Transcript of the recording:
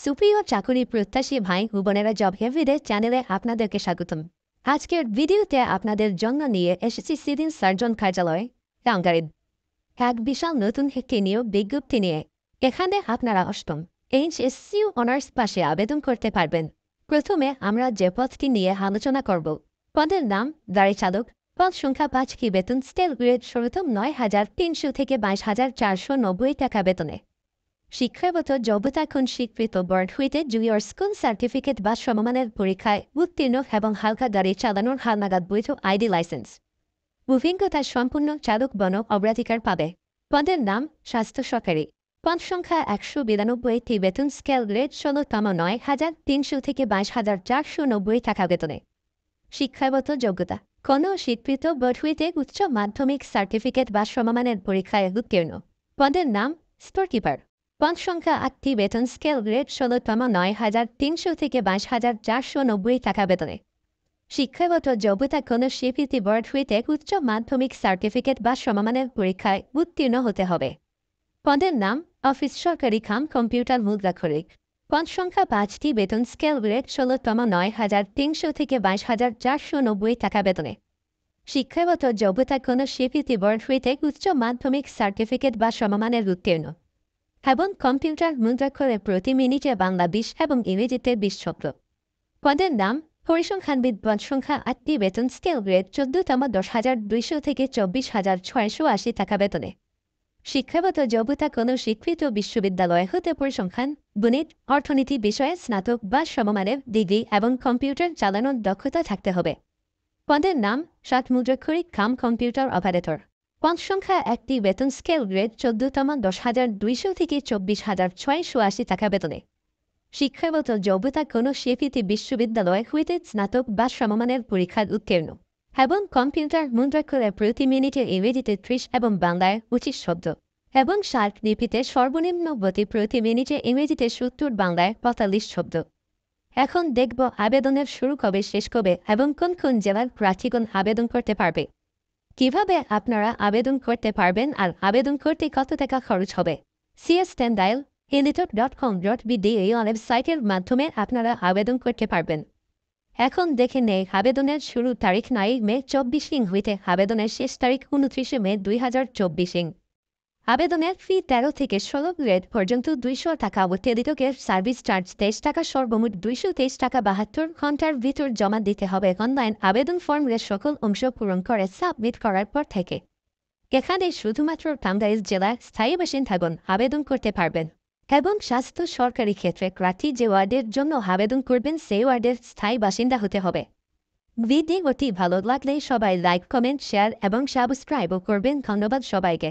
সুপ্রিয় চাকরি প্রত্যাশী ভাই ও বোনেরা জব এভরিডে চ্যানেলে আপনাদেরকে স্বাগতম। আজকের ভিডিওতে আপনাদের জন্য নিয়ে এসেছি সিভিল সার্জন কার্যালয় টাঙ্গাইল এক বিশাল নতুন একটি নিয়োগ বিজ্ঞপ্তি নিয়ে। এখানে আপনারা অষ্টম HSC অনার্স পাশে আবেদন করতে পারবেন। প্রথমে আমরা যে পদটি নিয়ে আলোচনা করব। পদের নাম গাড়ি চালক। পদ সংখ্যা 5টি, বেতন স্কেল গ্রেড সর্বোচ্চ 9,300 থেকে 22,490 টাকা বেতনে। শিক্ষাগত যোগ্যতা কোন স্বীকৃত বোর্ড হইতে জুনিয়র স্কুল সার্টিফিকেট বা সমমানের পরীক্ষায় উত্তীর্ণ এবং হালকা গাড়ি চালানোর হালনাগাদ বৈধ আইডি লাইসেন্স। অভিজ্ঞতা সম্পূর্ণ চালক বন অগ্রাধিকার পাবে। পদের নাম স্বাস্থ্য সহকারী। পদ সংখ্যা 192টি, বেতন স্কেল গ্রেড 16তম 9,300 থেকে 22,490 টাকা বেতনে। শিক্ষাগত যোগ্যতা কোনো স্বীকৃত বোর্ড হইতে উচ্চ মাধ্যমিক সার্টিফিকেট বা সমমানের পরীক্ষায় উত্তীর্ণ। পদের নাম স্টোর কিপার। পদ সংখ্যা 8টি, বেতন স্কেল গ্রেড 16তম 9,300 থেকে 22,490 টাকা বেতনে। শিক্ষাগত যোগ্যতা কোনো স্বীকৃতি বোর্ড হইতে উচ্চ মাধ্যমিক সার্টিফিকেট বা সমমানের পরীক্ষায় উত্তীর্ণ হতে হবে। পদের নাম অফিস সহকারী কাম কম্পিউটার মুদ্রাক্ষরিক। পদ সংখ্যা 5টি, বেতন স্কেল গ্রেড 16তম 9,300 থেকে 22,490 টাকা বেতনে। শিক্ষাগত যোগ্যতা কোনো স্বীকৃতি বোর্ড হইতে উচ্চ মাধ্যমিক সার্টিফিকেট বা সমমানের উত্তীর্ণ এবং কম্পিউটার মুদ্রাক্ষরে প্রতি মিনিটে বাংলা 20 এবং ইংরেজিতে 20 শব্দ। পদের নাম পরিসংখ্যানবিদ। পদ সংখ্যা 8টি, বেতন স্কেল গ্রেড 14তম 10,200 থেকে 24,680 টাকা বেতনে। শিক্ষাগত যোগ্যতা কোনো স্বীকৃত বিশ্ববিদ্যালয় হতে পরিসংখ্যান, গণিত, অর্থনীতি বিষয়ে স্নাতক বা সমমানের ডিগ্রি এবং কম্পিউটার চালানোর দক্ষতা থাকতে হবে। পদের নাম ষাট মুদ্রাক্ষরিক কাম কম্পিউটার অপারেটর। পদ সংখ্যা 1টি, বেতন স্কেল গ্রেড 14তম 10,200 থেকে 24,680 টাকা বেতনে। শিক্ষাগত যোগ্যতা কোনো স্বীকৃত বিশ্ববিদ্যালয় হইতে স্নাতক বা সমমানের পরীক্ষায় উত্তীর্ণ এবং কম্পিউটার মুদ্রাক্ষরে প্রতি মিনিটে ইংরেজিতে 30 এবং বাংলায় 25 শব্দ এবং 60 লিপিতে সর্বনিম্ন গতি প্রতি মিনিটে ইংরেজিতে 70, বাংলায় 45 শব্দ। এখন দেখব আবেদনের শুরু কবে, শেষ কবে এবং কোন কোন জেলার প্রার্থীগণ আবেদন করতে পারবে। কিভাবে আপনারা আবেদন করতে পারবেন আর আবেদন করতে কত টাকা খরচ হবে। cstandial.com.bd এই ওয়েবসাইটের মাধ্যমে আপনারা আবেদন করতে পারবেন। এখন দেখে নেই আবেদনের শুরু তারিখ 9 মে 24 হইতে আবেদনের শেষ তারিখ 29 মে 2024। আবেদনের ফি 13 থেকে 16 গ্রেড পর্যন্ত 200 টাকা অতিরিক্তকে সার্ভিস চার্জ 23 টাকা, সর্বমোট 223 টাকা 72 ঘন্টার ভিতর জমা দিতে হবে। অনলাইন আবেদন ফর্মের সকল অংশ পূরণ করে সাবমিট করার পর থেকে এখানে শুধুমাত্র টাঙ্গাইল জেলার স্থায়ী বাসিন্দাগণ আবেদন করতে পারবেন এবং স্বাস্থ্য সরকারি ক্ষেত্রে প্রার্থী যে ওয়ার্ডের জন্য আবেদন করবেন সেই ওয়ার্ডের স্থায়ী বাসিন্দা হতে হবে। ভিডিওটি ভালো লাগলে সবাই লাইক, কমেন্ট, শেয়ার এবং সাবস্ক্রাইবও করবেন। ধন্যবাদ সবাইকে।